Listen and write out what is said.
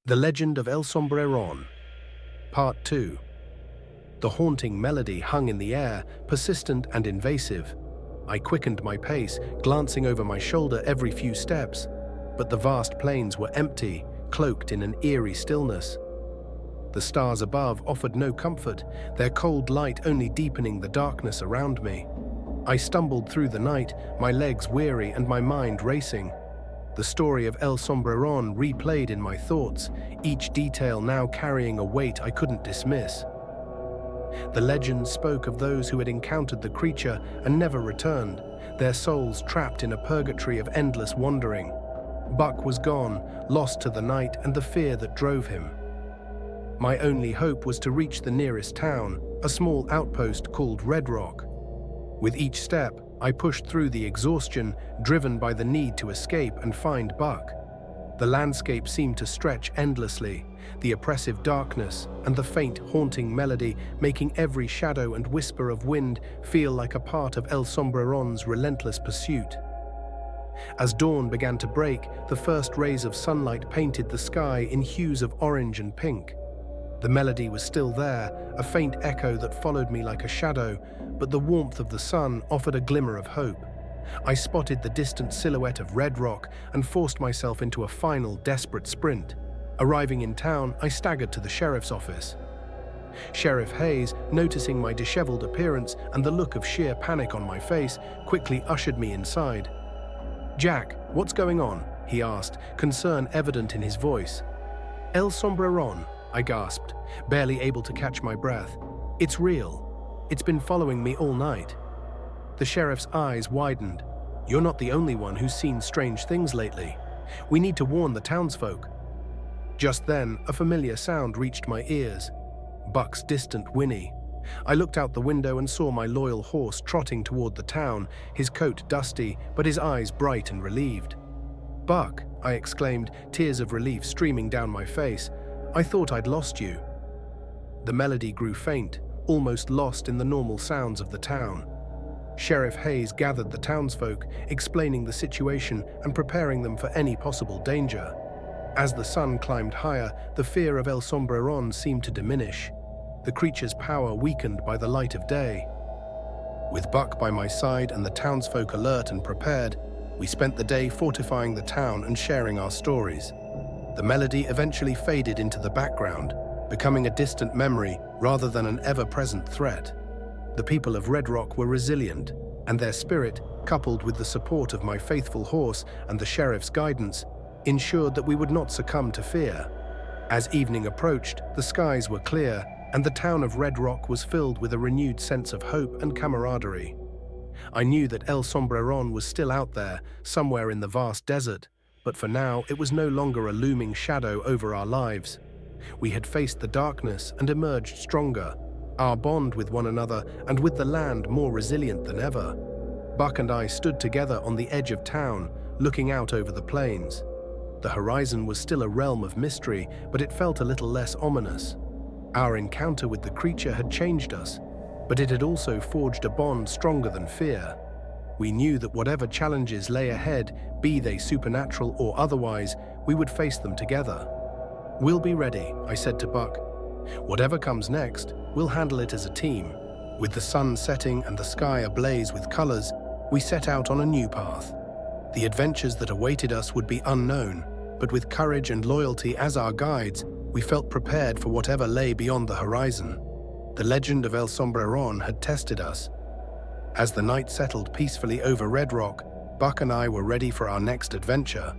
The Legend of El Sombreron, Part 2. The haunting melody hung in the air, persistent and invasive. I quickened my pace, glancing over my shoulder every few steps, but the vast plains were empty, cloaked in an eerie stillness. The stars above offered no comfort, their cold light only deepening the darkness around me. I stumbled through the night, my legs weary and my mind racing. The story of El Sombreron replayed in my thoughts, each detail now carrying a weight I couldn't dismiss. The legend spoke of those who had encountered the creature and never returned, their souls trapped in a purgatory of endless wandering. Buck was gone, lost to the night and the fear that drove him. My only hope was to reach the nearest town, a small outpost called Red Rock. With each step, I pushed through the exhaustion, driven by the need to escape and find Buck. The landscape seemed to stretch endlessly, the oppressive darkness and the faint, haunting melody making every shadow and whisper of wind feel like a part of El Sombreron's relentless pursuit. As dawn began to break, the first rays of sunlight painted the sky in hues of orange and pink. The melody was still there, a faint echo that followed me like a shadow, but the warmth of the sun offered a glimmer of hope. I spotted the distant silhouette of Red Rock and forced myself into a final, desperate sprint. Arriving in town, I staggered to the sheriff's office. Sheriff Hayes, noticing my disheveled appearance and the look of sheer panic on my face, quickly ushered me inside. "Jack, what's going on?" he asked, concern evident in his voice. "El Sombreron," I gasped, barely able to catch my breath. "It's real. It's been following me all night." The sheriff's eyes widened. "You're not the only one who's seen strange things lately. We need to warn the townsfolk." Just then, a familiar sound reached my ears. Buck's distant whinny. I looked out the window and saw my loyal horse trotting toward the town, his coat dusty, but his eyes bright and relieved. "Buck," I exclaimed, tears of relief streaming down my face. "I thought I'd lost you." The melody grew faint, almost lost in the normal sounds of the town. Sheriff Hayes gathered the townsfolk, explaining the situation and preparing them for any possible danger. As the sun climbed higher, the fear of El Sombreron seemed to diminish, the creature's power weakened by the light of day. With Buck by my side and the townsfolk alert and prepared, we spent the day fortifying the town and sharing our stories. The melody eventually faded into the background, becoming a distant memory rather than an ever-present threat. The people of Red Rock were resilient, and their spirit, coupled with the support of my faithful horse and the sheriff's guidance, ensured that we would not succumb to fear. As evening approached, the skies were clear, and the town of Red Rock was filled with a renewed sense of hope and camaraderie. I knew that El Sombreron was still out there, somewhere in the vast desert, but for now it was no longer a looming shadow over our lives. We had faced the darkness and emerged stronger, our bond with one another and with the land more resilient than ever. Buck and I stood together on the edge of town, looking out over the plains. The horizon was still a realm of mystery, but it felt a little less ominous. Our encounter with the creature had changed us, but it had also forged a bond stronger than fear. We knew that whatever challenges lay ahead, be they supernatural or otherwise, we would face them together. "We'll be ready," I said to Buck. "Whatever comes next, we'll handle it as a team." With the sun setting and the sky ablaze with colors, we set out on a new path. The adventures that awaited us would be unknown, but with courage and loyalty as our guides, we felt prepared for whatever lay beyond the horizon. The legend of El Sombreron had tested us. As the night settled peacefully over Red Rock, Buck and I were ready for our next adventure.